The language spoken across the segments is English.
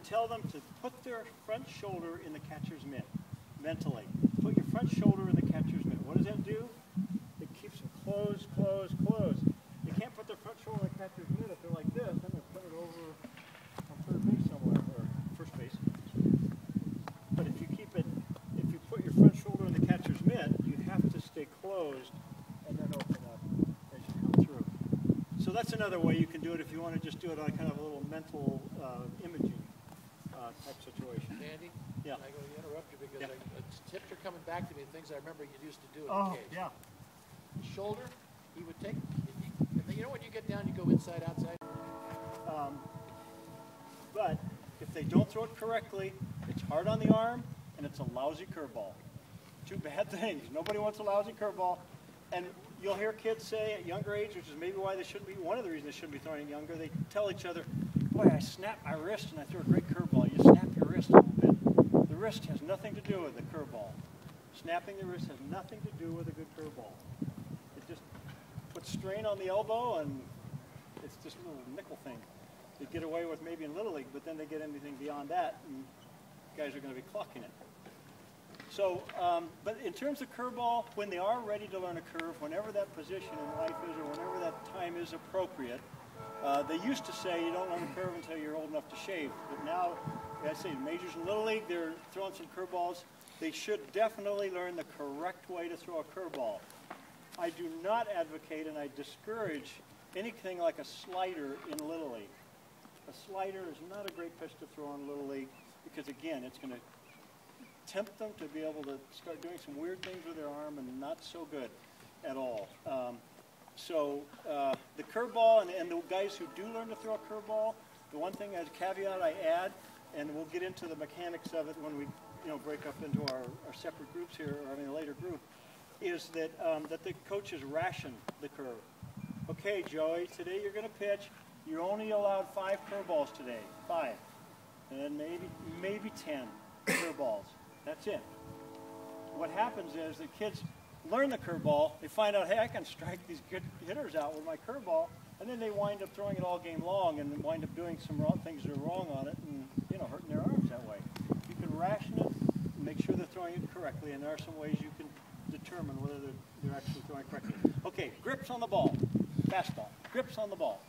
tell them to put their front shoulder in the catcher's mitt, mentally. Put your front shoulder in the catcher's mitt. What does that do? It keeps them closed, closed, closed. They can't put their front shoulder in the catcher's mitt if they're like this. Then they'll put it over on third base somewhere, or first base. But if you put your front shoulder in the catcher's mitt, you have to stay closed and then open up as you come through. So that's another way you can do it if you want to just do it on kind of a little mental imaging type situation. Andy? Yeah. I'm going to interrupt you because tips are coming back to me, things I remember you used to do in Oh, the cage. yeah. Shoulder, he would take, you know when you get down, you go inside, outside? But if they don't throw it correctly, it's hard on the arm, and it's a lousy curveball. Two bad things. Nobody wants a lousy curveball. And you'll hear kids say at younger age, which is maybe why they shouldn't be, one of the reasons they shouldn't be throwing it younger, they tell each other, boy, I snapped my wrist and I threw a great curveball. You snap your wrist a little bit. The wrist has nothing to do with the curveball. Snapping the wrist has nothing to do with a good curveball. It just puts strain on the elbow, and it's just a little nickel thing. They get away with maybe in Little League, but then they get anything beyond that, and guys are going to be clocking it. So, but in terms of curveball, when they are ready to learn a curve, whenever that position in life is or whenever that time is appropriate, they used to say you don't learn a curve until you're old enough to shave. But now, I say majors in Little League, they're throwing some curveballs. They should definitely learn the correct way to throw a curveball. I do not advocate and I discourage anything like a slider in Little League. A slider is not a great pitch to throw in Little League because, again, it's going to tempt them to be able to start doing some weird things with their arm and not so good at all. The curveball and the guys who do learn to throw a curveball, the one thing as a caveat I add, and we'll get into the mechanics of it when we break up into our separate groups here, or I mean a later group, is that, that the coaches ration the curve. Okay, Joey, today you're going to pitch. You're only allowed 5 curveballs today, 5, and then maybe 10 curveballs. That's it. What happens is the kids learn the curveball, they find out, hey, I can strike these good hitters out with my curveball, and then they wind up throwing it all game long and wind up doing some wrong things that are wrong on it and, hurting their arms that way. You can ration it and make sure they're throwing it correctly, and there are some ways you can determine whether they're actually throwing correctly. Okay, grips on the ball, fastball, grips on the ball.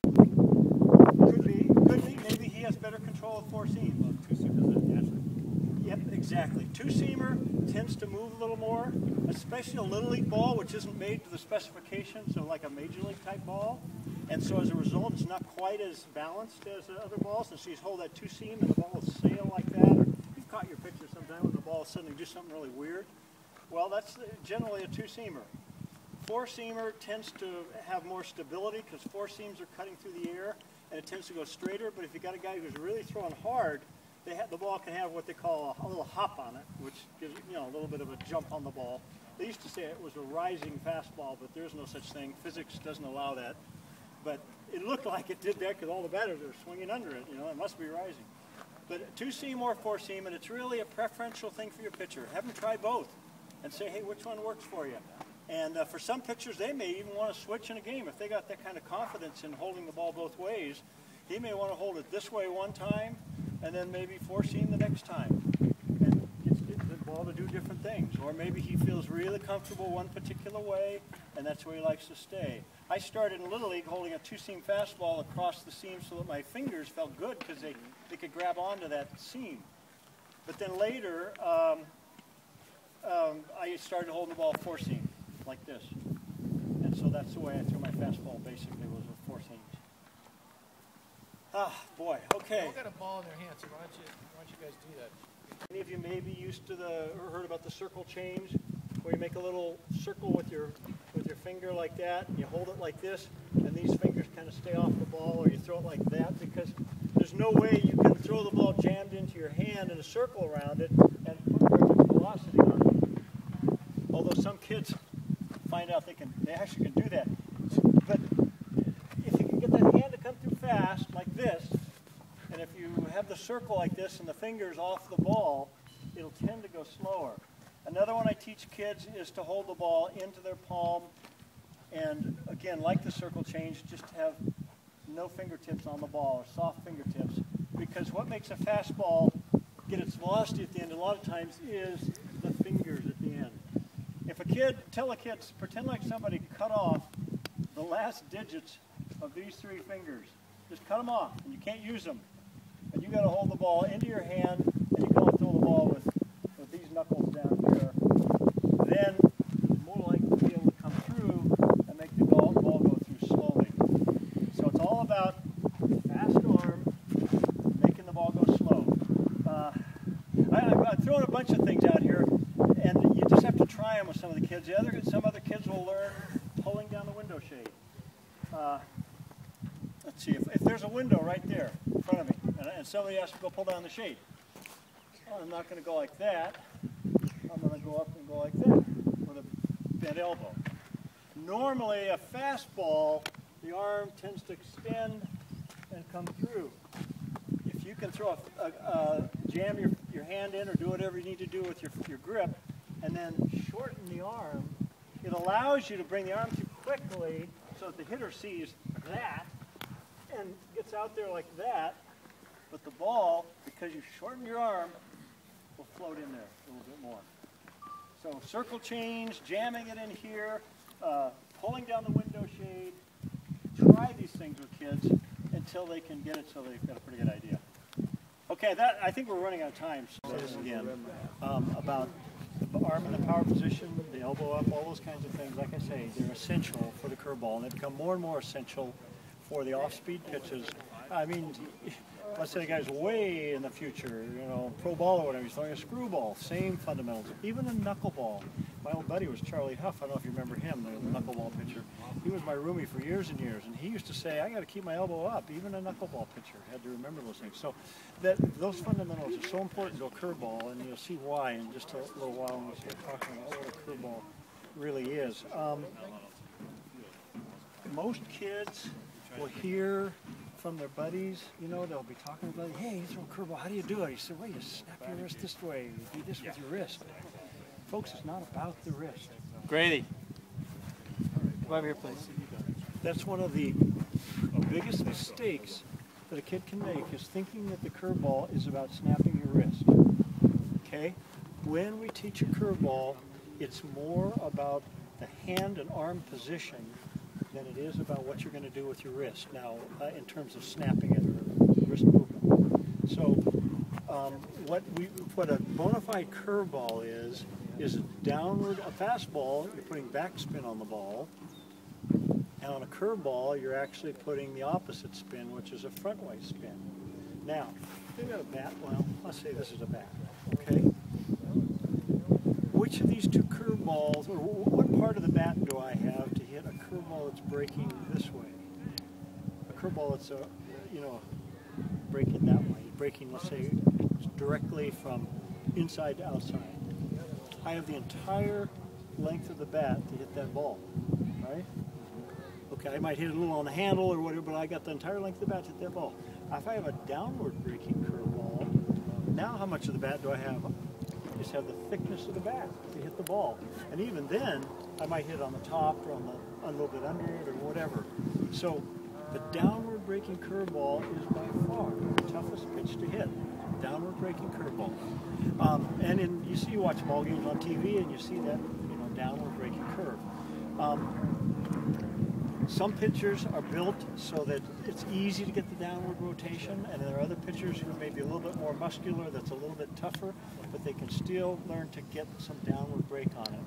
Could be, maybe he has better control of 4-seam. Well, two-seamer is naturally. Yep, exactly. Two-seamer tends to move a little more, especially a Little League ball, which isn't made to the specifications of like a Major League type ball. And so as a result, it's not quite as balanced as the other balls. And so you hold that two-seam and the ball will sail like that. Or you've caught your picture sometime when the ball suddenly do something really weird. Well, that's generally a two-seamer. 4-seamer tends to have more stability because 4 seams are cutting through the air and it tends to go straighter. But if you got a guy who's really throwing hard, the ball can have what they call a little hop on it, which gives a little bit of a jump on the ball. They used to say it was a rising fastball, but there's no such thing. Physics doesn't allow that. But it looked like it did that because all the batters are swinging under it. It must be rising. But 2-seam or 4-seam, and it's really a preferential thing for your pitcher. Have them try both and say, hey, which one works for you? And for some pitchers, they may even want to switch in a game. If they got that kind of confidence in holding the ball both ways, he may want to hold it this way one time and then maybe 4-seam the next time. And get the ball to do different things. Or maybe he feels really comfortable one particular way, and that's where he likes to stay. I started in Little League holding a 2-seam fastball across the seam so that my fingers felt good because they could grab onto that seam. But then later, I started holding the ball 4-seam, like this. And so that's the way I threw my fastball, basically, was with 4 seams. Ah, boy, okay. They've got a ball in their hands, so why don't you guys do that? Any of you may be used to or heard about the circle change, where you make a little circle with your finger like that, and you hold it like this, and these fingers kind of stay off the ball, or you throw it like that, because there's no way you can throw the ball jammed into your hand in a circle around it and put perfect velocity on it. Although some kids find out they actually can do that. But if you can get that hand to come through fast, like this, and if you have the circle like this and the fingers off the ball, it'll tend to go slower. Another one I teach kids is to hold the ball into their palm, and again, like the circle change, just have no fingertips on the ball, or soft fingertips, because what makes a fastball get its velocity at the end a lot of times is the fingers at the end. If a kid, tell a kid, pretend like somebody cut off the last digits of these 3 fingers. Just cut them off, and you can't use them. And you got to hold the ball into your hand, and you can only throw the ball with these knuckles down here. Then you're more likely to be able to come through and make the ball go through slowly. So it's all about fast arm, making the ball go slow. I'm throwing a bunch of things out here, and you just have to try them with some of the kids. Some other kids will learn pulling down the window shade. Let's see, if there's a window right there in front of me, and somebody has to go pull down the shade. Well, I'm not going to go like that. I'm going to go up and go like that with a bent elbow. Normally, a fastball, the arm tends to extend and come through. If you can throw jam your hand in or do whatever you need to do with your grip, and then shorten the arm, it allows you to bring the arm through quickly so that the hitter sees that and gets out there like that, but the ball, because you shorten your arm, will float in there a little bit more. So circle change, jamming it in here, pulling down the window shade. Try these things with kids until they can get it so they've got a pretty good idea. Okay, I think we're running out of time. So this again about the arm in the power position, the elbow up, all those kinds of things. Like I say, they're essential for the curveball, and they become more and more essential for the off-speed pitches. I mean, let's say a guy's way in the future, pro ball or whatever, he's throwing a screwball, same fundamentals. Even a knuckleball. My old buddy was Charlie Huff. I don't know if you remember him, the knuckleball pitcher. He was my roomie for years and years, and he used to say, I got to keep my elbow up. Even a knuckleball pitcher had to remember those things. So those fundamentals are so important to a curveball, and you'll see why in just a little while when we start talking about what a curveball really is. Most kids will hear from their buddies, they'll be talking about, hey, you throw a curveball, how do you do it? You say, well, you snap your wrist this way, you do this with your wrist. Folks, it's not about the wrist. Grady, come over here, please. That's one of the biggest mistakes that a kid can make, is thinking that the curveball is about snapping your wrist. Okay? When we teach a curveball, it's more about the hand and arm position than it is about what you're going to do with your wrist now in terms of snapping it or wrist movement. So what a bona fide curveball is a downward, a fastball, you're putting backspin on the ball, and on a curveball, you're actually putting the opposite spin, which is a frontway spin. Now, if you've got a bat, well, let's say this is a bat, okay? Which of these two curveballs, or what part of the bat do I have to hit a curveball that's breaking this way? A curveball that's, breaking that way, breaking, let's say, directly from inside to outside. I have the entire length of the bat to hit that ball, right? Okay, I might hit it a little on the handle or whatever, but I got the entire length of the bat to hit that ball. If I have a downward breaking curveball, now how much of the bat do I have? I just have the thickness of the bat to hit the ball. And even then, I might hit it on the top or a little bit under it or whatever. So the downward breaking curveball is by far the toughest pitch to hit. Downward breaking curveball. You watch ball games on TV and you see that, downward breaking curve. Some pitchers are built so that it's easy to get the downward rotation, and there are other pitchers who may be a little bit more muscular, that's a little bit tougher, but they can still learn to get some downward break on it.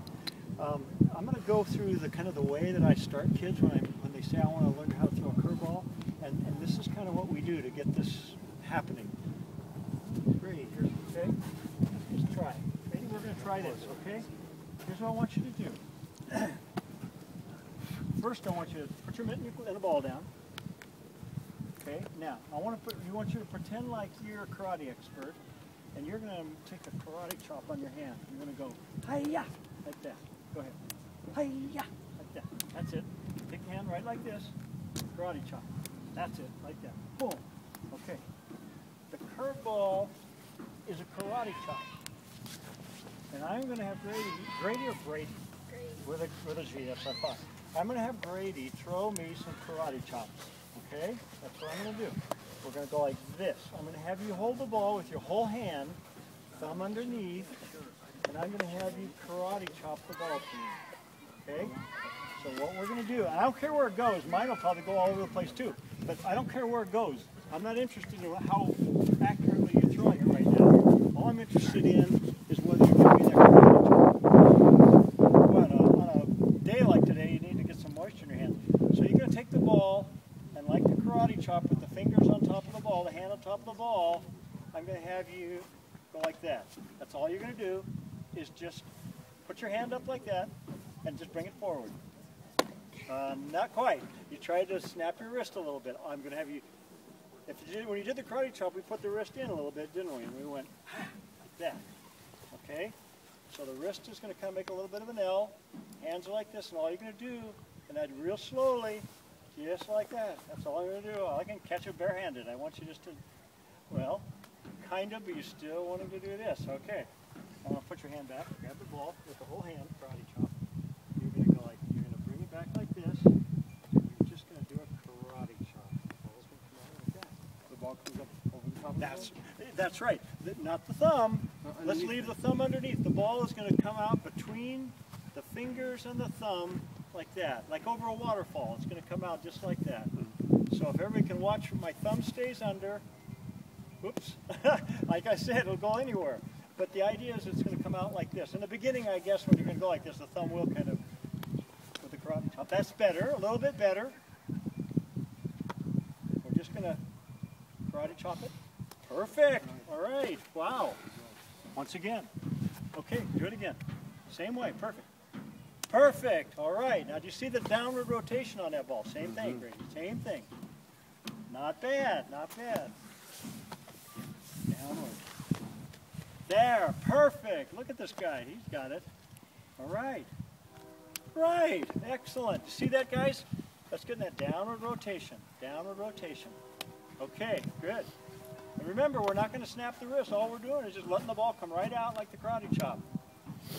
I'm going to go through the way that I start kids when they say I want to learn how to throw a curveball, and this is kind of what we do to get this happening. Great, here's okay. Just try. Maybe we're going to try this, okay? Here's what I want you to do. First, I want you to put your mitt and the ball down. Okay. Now, I want you to pretend like you're a karate expert, and you're going to take a karate chop on your hand. You're going to go hi-ya like that. Go ahead. Hi-ya like that. That's it. Take your hand right like this. Karate chop. That's it. Like that. Boom. Okay. The curveball is a karate chop, and I'm going to have Grady. With a G, that's my thought. I'm going to have Grady throw me some karate chops, Okay? That's what I'm going to do. We're going to go like this. I'm going to have you hold the ball with your whole hand, thumb underneath, and I'm going to have you karate chop the ball to me. Okay? So what we're going to do, I don't care where it goes. Mine will probably go all over the place too. But I don't care where it goes. I'm not interested in how accurately you're throwing it right now. All I'm interested in is whether you're going to be that karate chop. But on a day like today, you need to get some moisture in your hand. So you're going to take the ball, and like the karate chop with the fingers on top of the ball, the hand on top of the ball, I'm going to have you go like that. That's all you're going to do is just put your hand up like that and just bring it forward. Not quite. You tried to snap your wrist a little bit. I'm going to have you, when you did the karate chop, we put the wrist in a little bit, didn't we? And we went like that. Okay? So the wrist is going to kind of make a little bit of an L. Hands are like this, and all you're going to do, and that real slowly, just like that. That's all I'm going to do. I can catch it barehanded. I want you just to, well, kind of, but you're still wanting to do this. Okay. I'm going to put your hand back, grab the ball with the whole hand, karate chop. You're going to go like, you're going to bring it back like this. You're just going to do a karate chop. The ball's going to come out like that. The ball comes up over the top of the ball? That's right. Not the thumb. Let's leave the thumb underneath. The ball is going to come out between the fingers and the thumb like that. Like over a waterfall. It's going to come out just like that. So if everybody can watch, my thumb stays under. Oops. Like I said, it'll go anywhere. But the idea is it's going to come out like this. In the beginning, I guess, when you're going to go like this, the thumb will kind of, with the karate chop. That's better, a little bit better. We're just going to karate chop it. Perfect. All right. Wow. Once again. Okay, do it again. Same way. Perfect. Perfect. All right. Now, do you see the downward rotation on that ball? Same thing, Grady. Same thing. Not bad. Not bad. Downward. There, perfect. Look at this guy. He's got it. All right. Right. Excellent. See that, guys? That's getting that downward rotation. Downward rotation. Okay, good. And remember, we're not going to snap the wrist. All we're doing is just letting the ball come right out like the karate chop.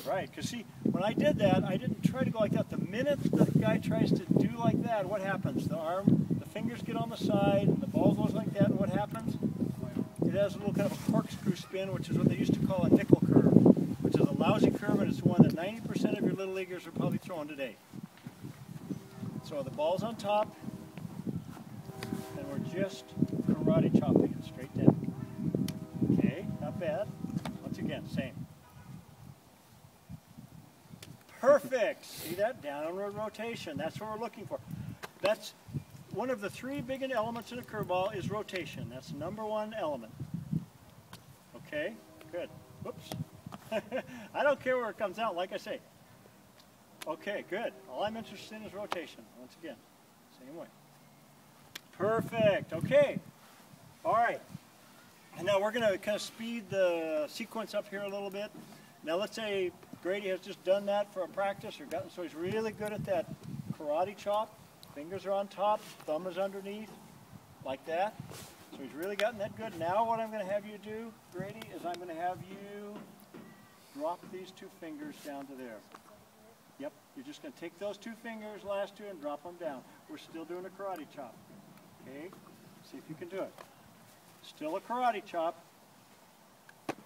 Right, because see, when I did that, I didn't try to go like that. The minute the guy tries to do like that, what happens? The arm, the fingers get on the side, and the ball goes like that, and what happens? It has a little kind of a corkscrew spin, which is what they used to call a nickel curve, which is a lousy curve, and it's one that 90% of your little leaguers are probably throwing today. So the ball's on top, and we're just karate chopping it straight down. Okay, not bad. Once again, same. Perfect. See that? Downward rotation. That's what we're looking for. That's one of the three big elements in a curveball is rotation. That's the #1 element. Okay, good. Whoops. I don't care where it comes out, like I say. Okay, good. All I'm interested in is rotation. Once again, same way. Perfect. Okay. All right. And now we're going to kind of speed the sequence up here a little bit. Now let's say Grady has just done that for a practice, or gotten, so he's really good at that karate chop. Fingers are on top, thumb is underneath, like that. So he's really gotten that good. Now what I'm going to have you do, Grady, is I'm going to have you drop these two fingers down to there. Yep, you're just going to take those two fingers, last two, and drop them down. We're still doing a karate chop. Okay, see if you can do it. Still a karate chop.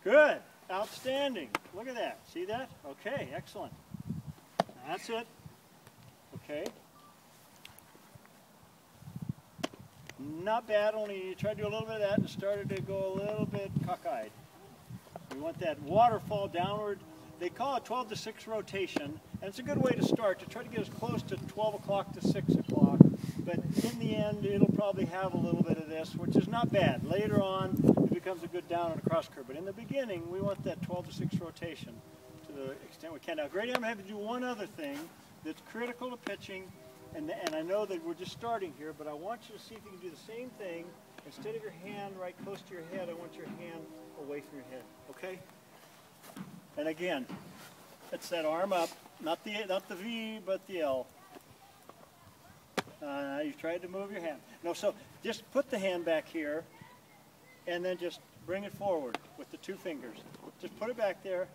Good, outstanding. Look at that, see that? Okay, excellent. That's it. Okay. Not bad, only you tried to do a little bit of that and started to go a little bit cockeyed. We want that waterfall downward. They call it 12 to 6 rotation, and it's a good way to start, to try to get as close to 12 o'clock to 6 o'clock. But in the end, it'll probably have a little bit of this, which is not bad. Later on, it becomes a good down and a cross curve. But in the beginning, we want that 12 to 6 rotation to the extent we can. Now, Grady, I'm going to have to do one other thing that's critical to pitching. And I know that we're just starting here, but I want you to see if you can do the same thing. Instead of your hand right close to your head, I want your hand away from your head, okay? And again, it's that arm up, not the V, but the L. You've tried to move your hand. No, so just put the hand back here, and then just bring it forward with the two fingers. Just put it back there.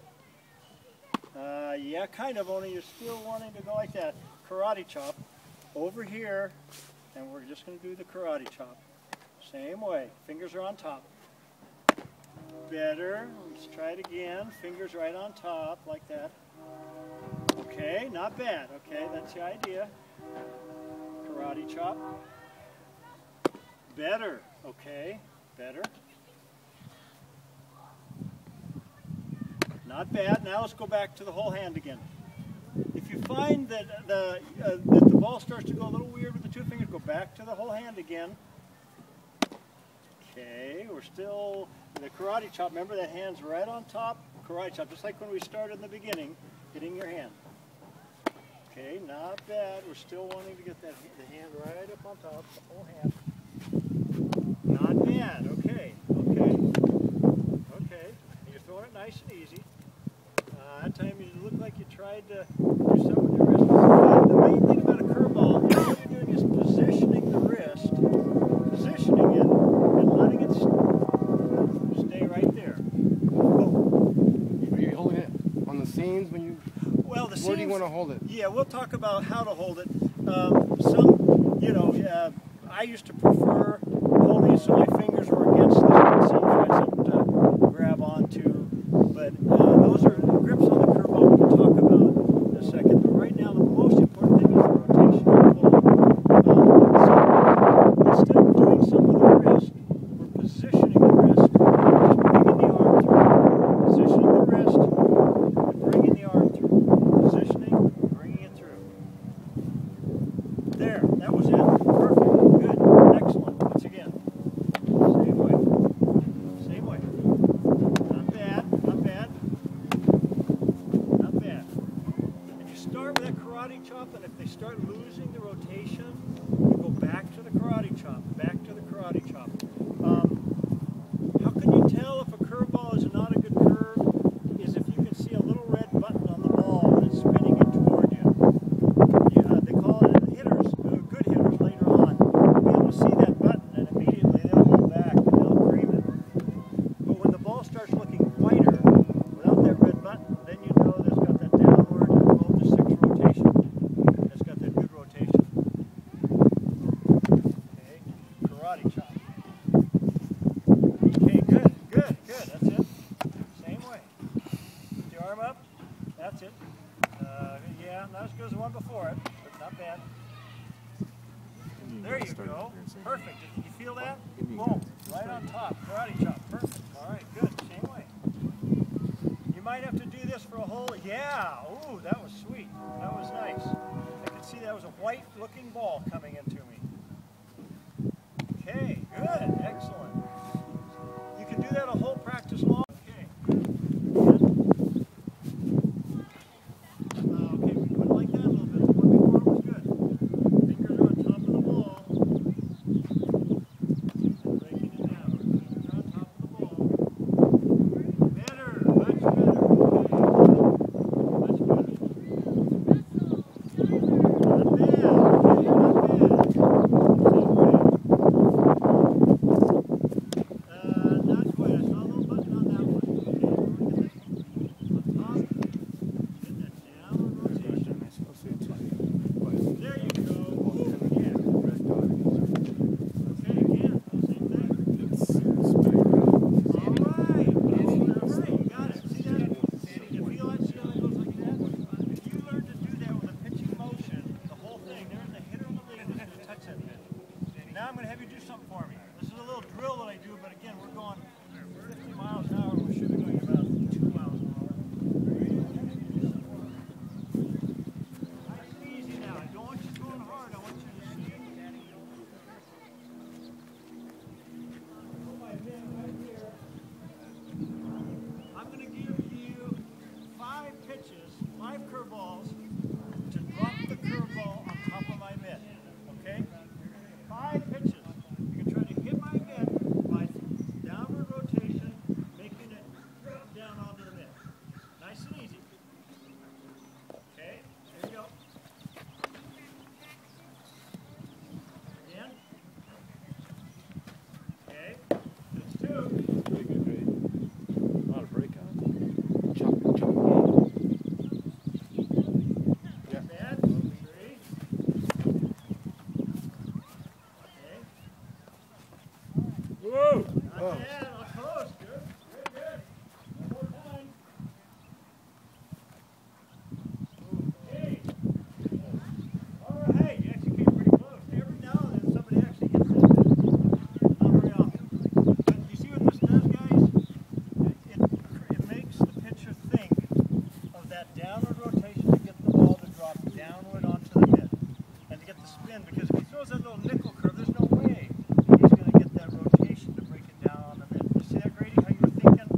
Yeah, kind of, only you're still wanting to go like that. Karate chop. Over here, and we're just going to do the karate chop. Same way, fingers are on top. Better, let's try it again, fingers right on top, like that. Okay, not bad, okay, that's the idea. Karate chop. Better, okay, better. Not bad, now let's go back to the whole hand again. If you find that the ball starts to go a little weird with the two fingers, go back to the whole hand again. Okay, we're still, the karate chop, remember that hand's right on top, karate chop, just like when we started in the beginning, hitting your hand. Okay, not bad, we're still wanting to get the hand right up on top, the whole hand. Not bad, okay, okay, okay, you're throwing it nice and easy. That time you look like you tried to do something with your wrist. The main thing about a curveball is what you're doing is positioning the wrist, positioning it, and letting it stay right there. Boom. Are you holding it on the seams when you? Well, the seams. Where do you want to hold it? Yeah, we'll talk about how to hold it. Some, you know, I used to prefer holding it so my fingers were against the seams, right, something to grab onto. But those are grips on the curveball we can talk about in a second. But right now, the most important thing is the rotation of the ball. So instead of doing some with the wrist, we're positioning the wrist, just bringing the arm through. Positioning the wrist, and bringing the arm through. Positioning, bringing it through. There, that was it. Perfect. Good. Excellent. Once again. Same way. Same way. Not bad. Not bad. Not bad. And you start with that karate chop, and if they start losing the rotation, you go back to the karate chop. Back to the karate chop. How can you tell if a curveball is not a good curve? Is if you can see a little red button on the ball when it's spinning it toward you. Yeah, they call it hitters, good hitters later on. You'll be able to see that button, and immediately they'll hold back and they'll cream it. But when the ball starts looking whiter, without that red button, then you know that's got that downward 12 to 6 rotation. It's got that good rotation. Okay, karate chop. Okay, good, good, good. That's it. Same way. Put the arm up. That's it. Yeah, not as good as the one before it, but not bad. There you go. Perfect. Did you feel that? Boom. Right on top. Karate chop. Perfect. All right, good. Same way. You might have to do this for a whole, yeah. Ooh, that was sweet. That was nice. I could see that was a white looking ball coming into me. Okay, good. Excellent. You can do that a whole practice long. Okay. Good. Okay, we put it like that a little bit. The one before was good. Fingers are on top of the ball. Breaking it down. Fingers are on top Whoa! Not bad, not close. Good. Very good. One more time. Okay. All right. You actually came pretty close. Every now and then somebody actually hits that. Not very often. But you see what this does, guys? It makes the pitcher think of that downward rotation to get the ball to drop downward onto the mitt and to get the spin. Because if he throws that little nickel curve, there's no way he's going to get that rotation to break it down on the mitt. You see that, Grady? How you were thinking?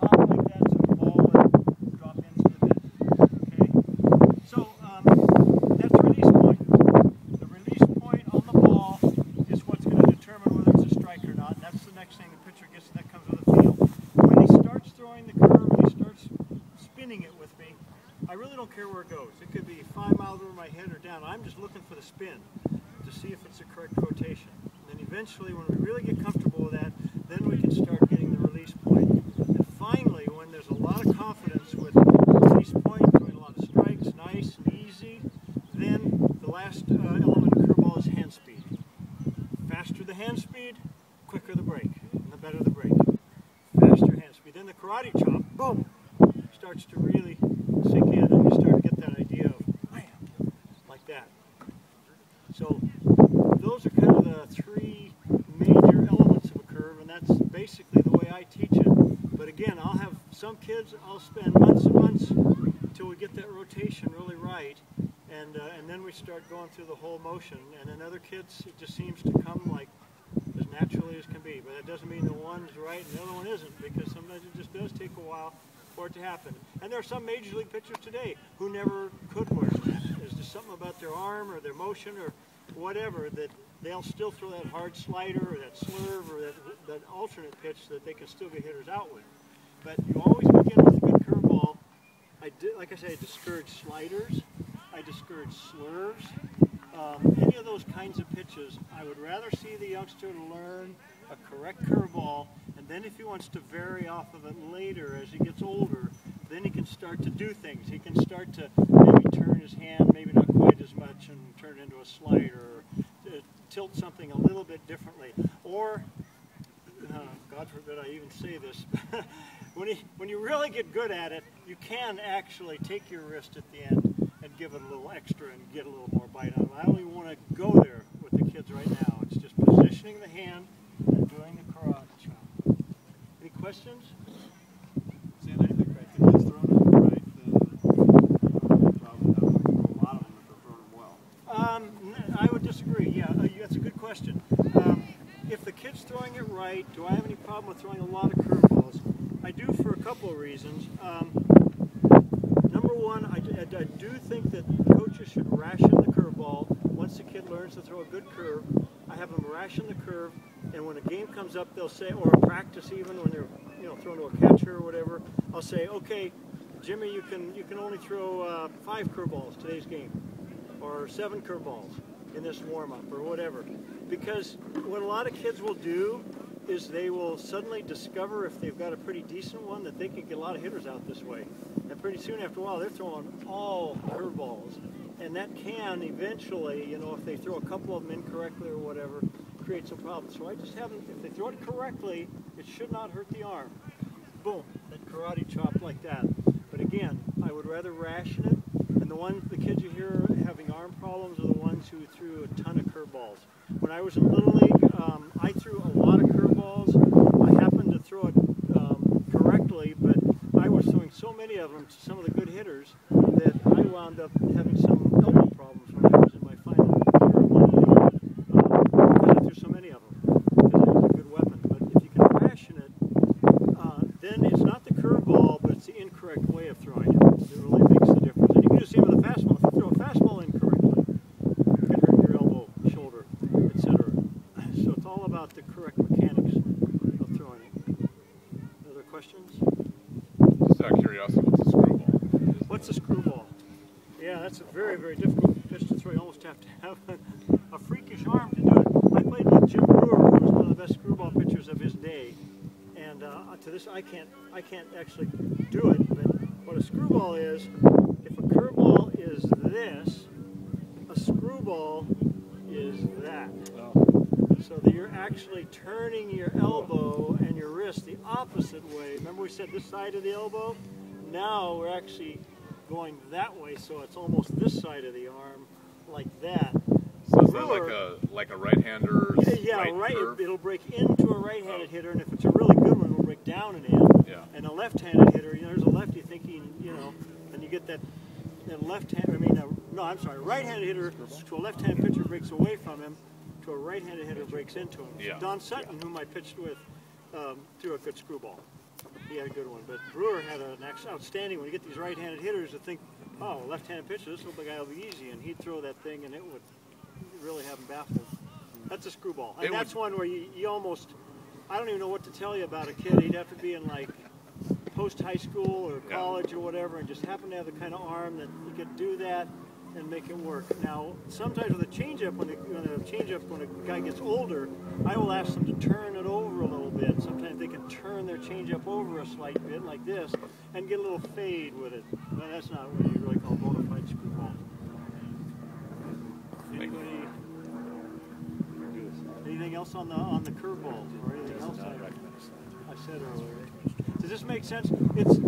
Top like that so the ball would drop into the mitt. Okay? So that's release point. The release point on the ball is what's going to determine whether it's a strike or not. And that's the next thing the pitcher gets, and that comes with a feel. When he starts throwing the curve, when he starts spinning it with me, I really don't care where it goes. It could be 5 miles over my head or down. I'm just looking for the spin to see if it's the correct rotation. And then eventually, when we really get comfortable with that, then we can start getting the release point. And finally, when there's a lot of confidence with the release point, doing a lot of strikes, nice and easy, then the last element of curveball is hand speed. Faster the hand speed, quicker the break, and the better the break. Faster hand speed. Then the karate chop, boom, starts to really sink in, and you start to get that idea of bam, like that. So those are kind of the three major elements of a curve, and that's basically the way I teach it. But again, I'll have some kids, I'll spend months and months until we get that rotation really right, and then we start going through the whole motion. And in other kids, it just seems to come like as naturally as can be. But that doesn't mean the one's right and the other one isn't, because sometimes it just does take a while for it to happen. And there are some major league pitchers today who never could learn that. There's just something about their arm or their motion or whatever that they'll still throw that hard slider or that slurve or that alternate pitch that they can still get hitters out with. But you always begin with a good curveball. Like I say, I discourage sliders. I discourage slurves. Any of those kinds of pitches, I would rather see the youngster learn a correct curveball, and then if he wants to vary off of it later as he gets older, then he can start to do things. He can start to maybe turn his hand, maybe not quite as much, and turn it into a slider, or tilt something a little bit differently. Or, God forbid I even say this, when you really get good at it, you can actually take your wrist at the end and give it a little extra and get a little more bite out of it. I don't even want to go there with the kids right now. It's just positioning the hand and doing the karate chop. Any questions? See, and I think if the kid's throwing it right, then probably have a lot of them if they're throwing them well. I would disagree. Yeah, that's a good question. If the kid's throwing it right, do I have any problem with throwing a lot of curveballs? I do for a couple of reasons. Number one, I do think that coaches should ration the curveball. Once the kid learns to throw a good curve, I have them ration the curve, and when a game comes up, they'll say, or a practice even when they're thrown to a catcher or whatever, I'll say, okay, Jimmy, you can only throw 5 curveballs today's game, or 7 curveballs in this warm-up, or whatever. Because what a lot of kids will do is they will suddenly discover, if they've got a pretty decent one, that they can get a lot of hitters out this way. And pretty soon after a while, they're throwing all curveballs. And that can eventually, if they throw a couple of them incorrectly or whatever, create some problems. So I just have them, if they throw it correctly, it should not hurt the arm. Boom, that karate chop like that. But again, I would rather ration it. And the kids you hear having arm problems are the ones who threw a ton of curveballs. When I was in Little League, I threw a lot of curveballs. I happened to throw it correctly, but I was throwing so many of them to some of the good hitters that I wound up having some elbow problems when I was in my final year of Little League. Because I threw so many of them, because it was a good weapon. But if you can ration it, then it's not the curveball, but it's the incorrect way of throwing it. It really makes the difference. And you can just see with a fastball. If you throw a fastball incorrectly, it can hurt your elbow, shoulder, etc. So it's all about the correct mechanics of throwing it. Other questions? Just out of curiosity, what's a screwball? What's a screwball? Yeah, that's a very, very difficult pitch to throw. You almost have to have a freakish arm to do it. I played with Jim Brewer, who was one of the best screwball pitchers of his day. And to this, I can't actually do it. But what a screwball is, if a curveball is this, a screwball is that. Oh. so that you're actually turning your elbow and your wrist the opposite way. Remember we said this side of the elbow? Now we're actually going that way, so it's almost this side of the arm, like that. So is that like a right-hander's right. curve? It'll break into a right-handed hitter, and if it's a really good one, it'll break down and in. Yeah. And a left-handed hitter, you know, there's a lefty thinking, you know, and you get that right-handed hitter to a left-handed pitcher breaks away from him, to a right-handed hitter breaks into him. Yeah. Don Sutton, whom I pitched with, threw a good screwball. He had a good one, but Brewer had an outstanding one. You get these right-handed hitters that think, oh, left-handed pitcher, this looks like it'll be easy, and he'd throw that thing, and it would really have him baffled. That's a screwball, and that's one where you almost, I don't even know what to tell you about a kid. He'd have to be in like post-high school or college or whatever, and just happen to have the kind of arm that he could do that and make it work. Now, sometimes with a changeup, when a guy gets older, I will ask them to turn it over a little bit. Sometimes they can turn their changeup over a slight bit, like this, and get a little fade with it. But that's not what you really call a bona fide screwball. Anything else on the curveballs or anything else I said earlier? Does this make sense? It's